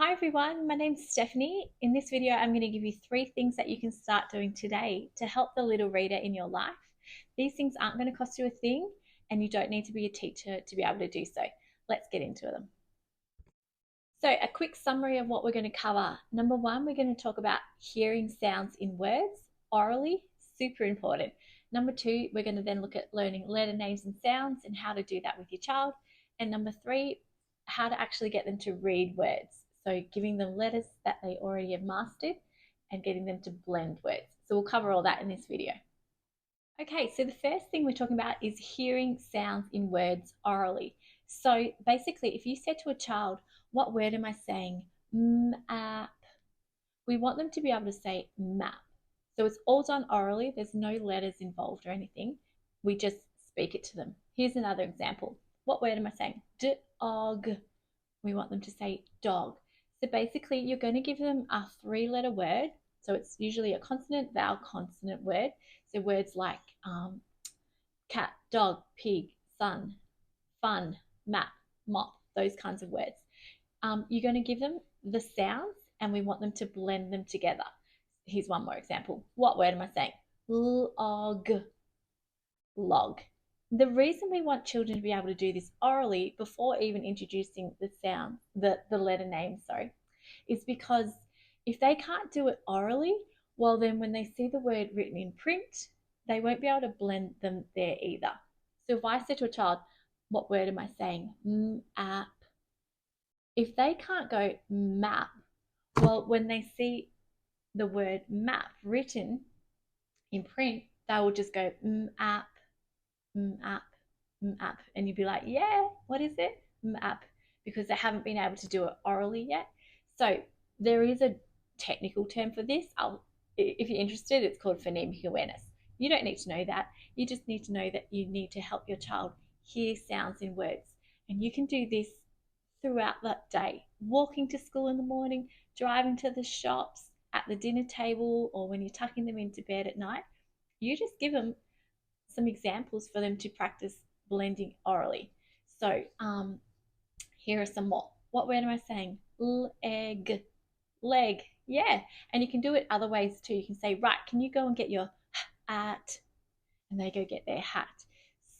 Hi everyone, my name's Stephanie. In this video, I'm going to give you 3 things that you can start doing today to help the little reader in your life. These things aren't going to cost you a thing, and you don't need to be a teacher to be able to do so. Let's get into them. So, a quick summary of what we're going to cover. Number one, we're going to talk about hearing sounds in words orally, super important. Number two, we're going to then look at learning letter names and sounds and how to do that with your child. And number three, how to actually get them to read words. So, giving them letters that they already have mastered and getting them to blend words. So, we'll cover all that in this video. Okay, so the first thing we're talking about is hearing sounds in words orally. So basically, if you said to a child, "What word am I saying?" Map. We want them to be able to say map. So it's all done orally. There's no letters involved or anything. We just speak it to them. Here's another example. What word am I saying? Dog. We want them to say dog. So basically, you're going to give them a 3-letter word. So it's usually a consonant, vowel, consonant word. So words like cat, dog, pig, sun, fun, map, mop, those kinds of words. You're going to give them the sounds and we want them to blend them together. Here's one more example. What word am I saying? Log, log. The reason we want children to be able to do this orally before even introducing the sound, the letter name, sorry, is because if they can't do it orally, well, then when they see the word written in print, they won't be able to blend them there either. So if I said to a child, "What word am I saying?" Map. If they can't go map, well, when they see the word map written in print, they will just go map, map, map. And you'd be like, "Yeah, what is it?" Map, because they haven't been able to do it orally yet. So there is a technical term for this. If you're interested, it's called phonemic awareness. You don't need to know that. You just need to know that you need to help your child hear sounds in words. And you can do this throughout that day, walking to school in the morning, driving to the shops, at the dinner table, or when you're tucking them into bed at night. You just give them some examples for them to practice blending orally. So here are some more. What word am I saying? Leg, leg. Yeah, and you can do it other ways too. You can say, "Right, can you go and get your hat?" And they go get their hat.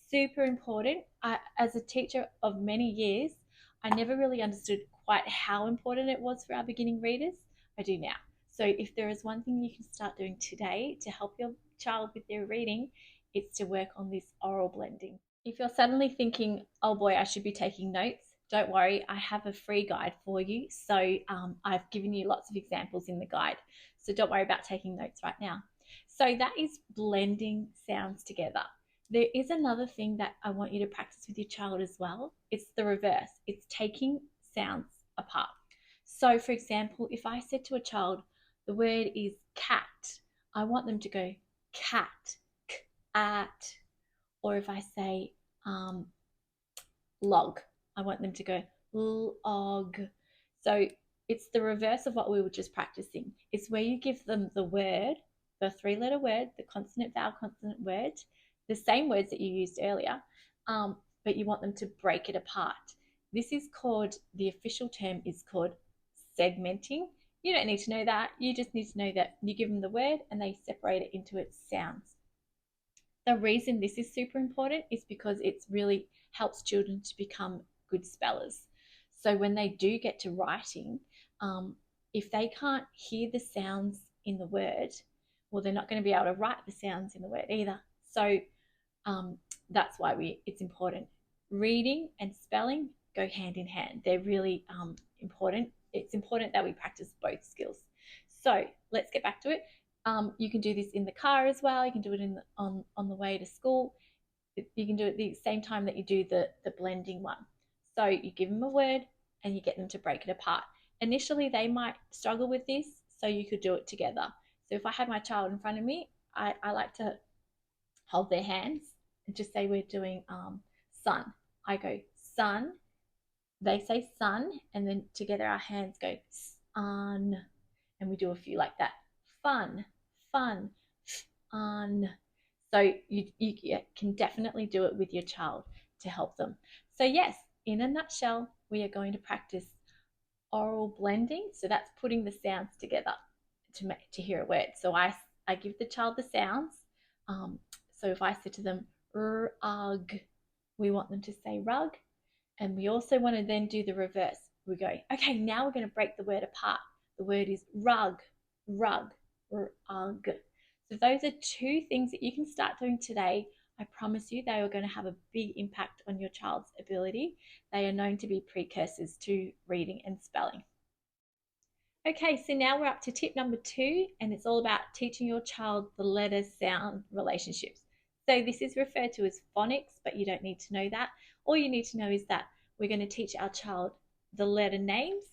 Super important. As a teacher of many years, I never really understood quite how important it was for our beginning readers. I do now. So if there is one thing you can start doing today to help your child with their reading, it's to work on this oral blending. If you're suddenly thinking, "Oh boy, I should be taking notes," don't worry, I have a free guide for you. So I've given you lots of examples in the guide. So don't worry about taking notes right now. So that is blending sounds together. There is another thing that I want you to practice with your child as well. It's the reverse. It's taking sounds apart. So for example, if I said to a child, the word is cat, I want them to go cat, cat. Or if I say um, log, I want them to go log. So it's the reverse of what we were just practicing. It's where you give them the word, the 3-letter word, the consonant, vowel, consonant word, the same words that you used earlier, but you want them to break it apart. This is called, the official term is called segmenting. You don't need to know that. You just need to know that you give them the word and they separate it into its sounds. The reason this is super important is because it really helps children to become good spellers. So when they do get to writing, if they can't hear the sounds in the word, well, they're not going to be able to write the sounds in the word either. So that's why it's important. Reading and spelling go hand in hand. They're really important. It's important that we practice both skills. So let's get back to it. You can do this in the car as well. You can do it on the way to school. You can do it at the same time that you do the blending one. So you give them a word and you get them to break it apart. Initially, they might struggle with this, so you could do it together. So if I had my child in front of me, I like to hold their hands and just say we're doing sun. I go sun, they say sun, and then together our hands go sun, and we do a few like that. Fun, fun, fun. So you can definitely do it with your child to help them. So yes, in a nutshell, we are going to practice oral blending. So that's putting the sounds together to hear a word. So I give the child the sounds. So if I say to them, rug, we want them to say rug. And we also want to then do the reverse. We go, okay, now we're going to break the word apart. The word is rug, rug, rug. So those are two things that you can start doing today. I promise you they are going to have a big impact on your child's ability. They are known to be precursors to reading and spelling. Okay, so now we're up to tip number 2, and it's all about teaching your child the letter sound relationships. So this is referred to as phonics, but you don't need to know that. All you need to know is that we're going to teach our child the letter names,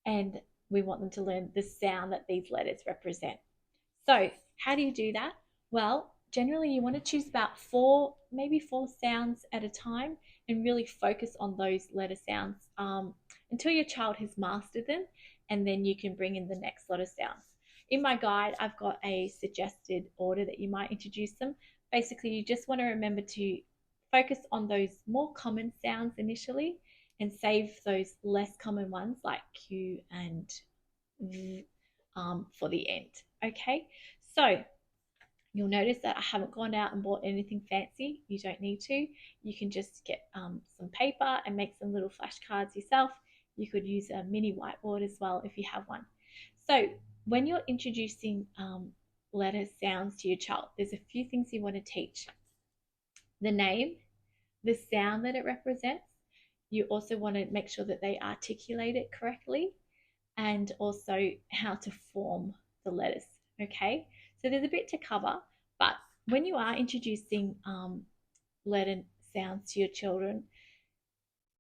and we want them to learn the sound that these letters represent. So how do you do that? Well, generally you want to choose about maybe four sounds at a time, and really focus on those letter sounds until your child has mastered them, and then you can bring in the next lot of sounds. In my guide, I've got a suggested order that you might introduce them. Basically, you just want to remember to focus on those more common sounds initially, and save those less common ones like Q and V for the end. Okay, so you'll notice that I haven't gone out and bought anything fancy. You don't need to. You can just get some paper and make some little flashcards yourself. You could use a mini whiteboard as well if you have one. So when you're introducing letter sounds to your child, there's a few things you want to teach. The name, the sound that it represents. You also want to make sure that they articulate it correctly, and also how to form the letters. Okay, so there's a bit to cover, but when you are introducing letter sounds to your children,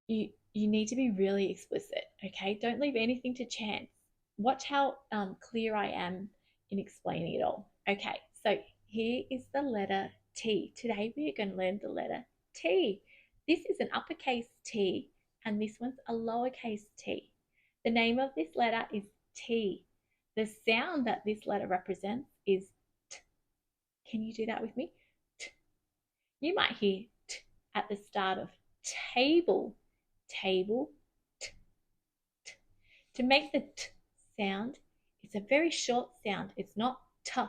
you need to be really explicit. Okay, don't leave anything to chance. Watch how clear I am in explaining it all. Okay, so here is the letter T. Today we are going to learn the letter T. This is an uppercase T, and this one's a lowercase t. The name of this letter is T. The sound that this letter represents is T. Can you do that with me? T. You might hear T at the start of table. Table. T. T. To make the T sound, it's a very short sound. It's not T.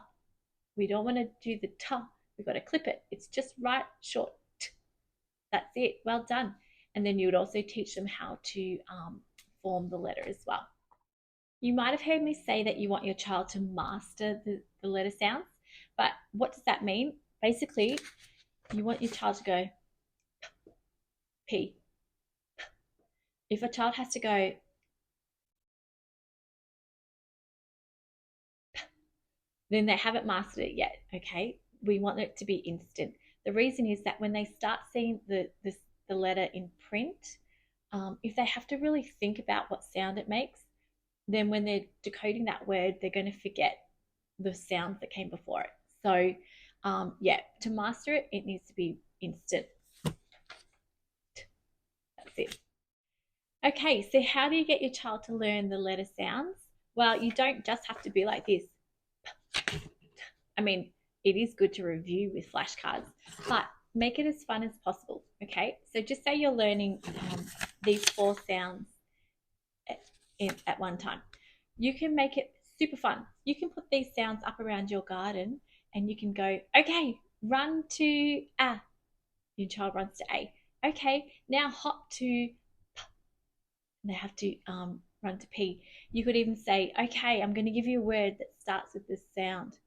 We don't want to do the T. We've got to clip it. It's just right short. T. That's it. Well done. And then you would also teach them how to form the letter as well. You might have heard me say that you want your child to master the letter sounds, but what does that mean? Basically, you want your child to go P. If a child has to go P, then they haven't mastered it yet, okay? We want it to be instant. The reason is that when they start seeing the letter in print, if they have to really think about what sound it makes, then when they're decoding that word, they're going to forget the sounds that came before it. So yeah, to master it, it needs to be instant. That's it. Okay, so how do you get your child to learn the letter sounds? Well, you don't just have to be like this. I mean, it is good to review with flashcards, but make it as fun as possible. Okay, so just say you're learning these 4 sounds at one time. You can make it super fun. You can put these sounds up around your garden, and you can go, okay, run to A. Your child runs to A. Okay, now hop to P. They have to run to P. You could even say, okay, I'm going to give you a word that starts with this sound.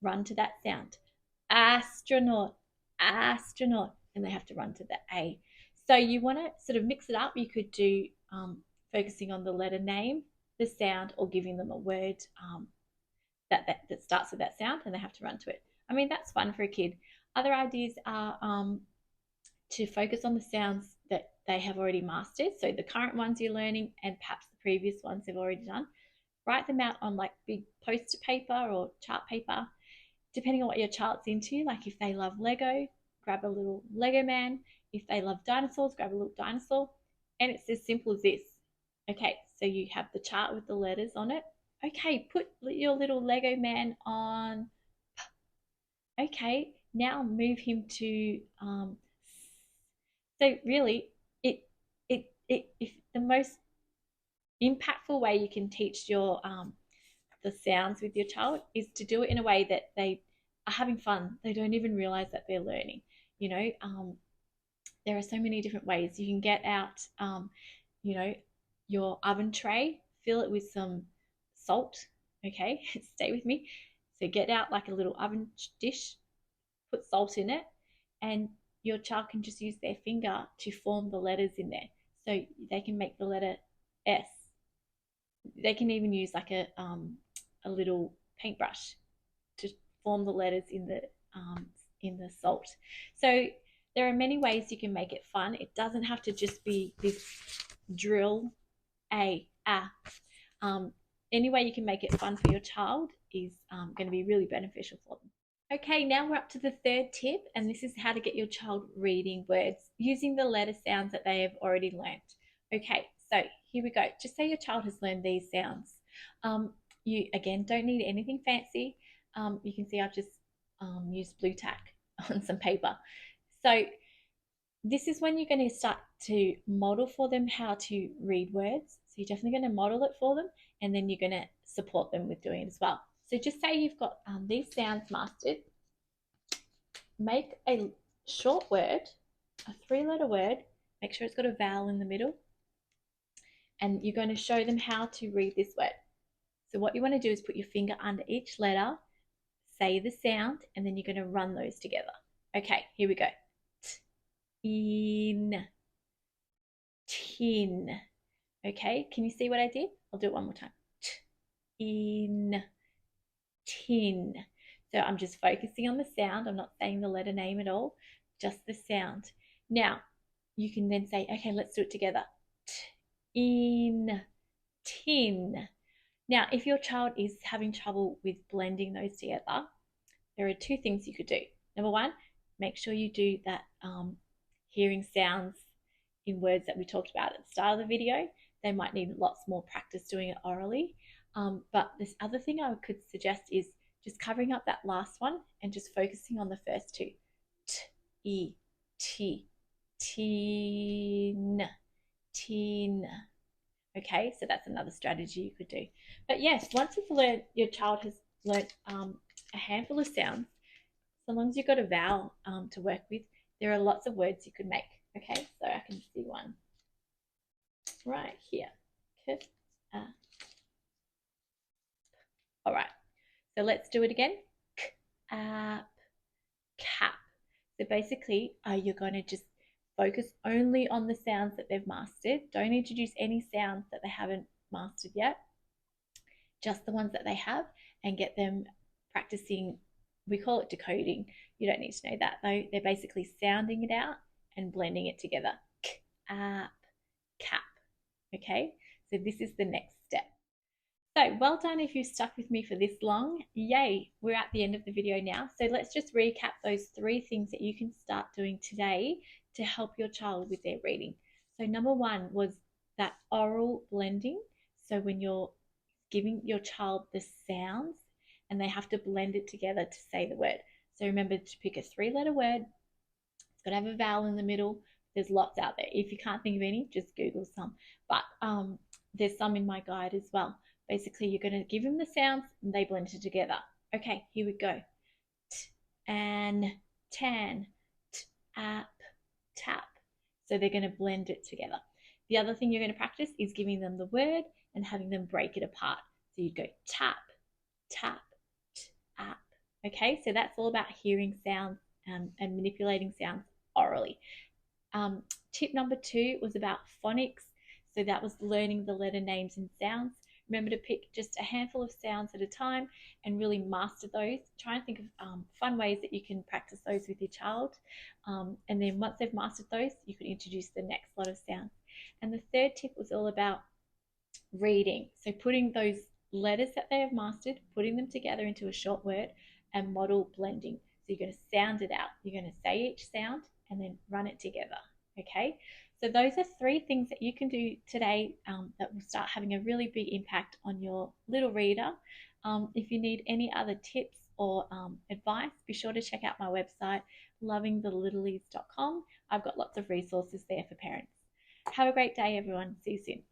Run to that sound. Astronaut, astronaut. And they have to run to the A. So you want to sort of mix it up. You could do focusing on the letter name, the sound, or giving them a word that starts with that sound, and they have to run to it. I mean, that's fun for a kid. Other ideas are to focus on the sounds that they have already mastered. So the current ones you're learning, and perhaps the previous ones they've already done. Write them out on like big poster paper or chart paper, depending on what your child's into. Like if they love Lego, grab a little Lego man. If they love dinosaurs, grab a little dinosaur. And it's as simple as this. Okay, so you have the chart with the letters on it. Okay, put your little Lego man on. Okay, now move him to. So really, if the most impactful way you can teach your the sounds with your child is to do it in a way that they are having fun. They don't even realize that they're learning. You know, there are so many different ways you can get out. You know, your oven tray, fill it with some salt. Okay, stay with me. So get out like a little oven dish, put salt in it, and your child can just use their finger to form the letters in there. So they can make the letter S. They can even use like a little paintbrush to form the letters in the salt. So there are many ways you can make it fun. It doesn't have to just be this drill a um, any way you can make it fun for your child is going to be really beneficial for them. Okay, now we're up to the third tip, and this is how to get your child reading words using the letter sounds that they have already learnt. Okay, so here we go. Just say your child has learned these sounds. You, again, don't need anything fancy. You can see I've just used blue tack on some paper. So this is when you're going to start to model for them how to read words. So you're definitely going to model it for them, and then you're going to support them with doing it as well. So just say you've got these sounds mastered. Make a short word, a 3-letter word. Make sure it's got a vowel in the middle. And you're going to show them how to read this word. So what you want to do is put your finger under each letter, say the sound, and then you're going to run those together. Okay, here we go. In, tin. Okay, can you see what I did? I'll do it one more time. In, tin. So I'm just focusing on the sound. I'm not saying the letter name at all, just the sound. Now, you can then say, okay, let's do it together. In, tin. Now, if your child is having trouble with blending those together, there are 2 things you could do. Number 1, make sure you do that hearing sounds in words that we talked about at the start of the video. They might need lots more practice doing it orally. But this other thing I could suggest is just covering up that last one and just focusing on the first 2. T, E, T, tin, tin. Okay, so that's another strategy you could do. But yes, once you've learned, your child has learned a handful of sounds, so long as you've got a vowel to work with, there are lots of words you could make. Okay, so I can see one right here. All right, so let's do it again. Cap. So basically, you're going to just focus only on the sounds that they've mastered. Don't introduce any sounds that they haven't mastered yet. Just the ones that they have, and get them practicing. We call it decoding. You don't need to know that though. They're basically sounding it out and blending it together. Cap. Okay, so this is the next step. So well done if you stuck with me for this long. Yay, we're at the end of the video now. So let's just recap those 3 things that you can start doing today to help your child with their reading. So number 1 was that oral blending. So when you're giving your child the sounds and they have to blend it together to say the word. So remember to pick a 3-letter word. It's got to have a vowel in the middle. There's lots out there. If you can't think of any, just Google some. But there's some in my guide as well. Basically, you're going to give them the sounds and they blend it together. Okay, here we go. T, an, tan, tap, tap. So they're going to blend it together. The other thing you're going to practice is giving them the word and having them break it apart. So you'd go tap, tap, tap. Okay, so that's all about hearing sounds and manipulating sounds orally. Tip number 2 was about phonics. So that was learning the letter names and sounds. Remember to pick just a handful of sounds at a time and really master those. Try and think of fun ways that you can practice those with your child. And then once they've mastered those, you could introduce the next lot of sounds. And the 3rd tip was all about reading. So putting those letters that they have mastered, putting them together into a short word and model blending. So you're going to sound it out. You're going to say each sound and then run it together. Okay, so those are 3 things that you can do today that will start having a really big impact on your little reader. If you need any other tips or advice, be sure to check out my website, lovingthelittlelies.com. I've got lots of resources there for parents. Have a great day, everyone. See you soon.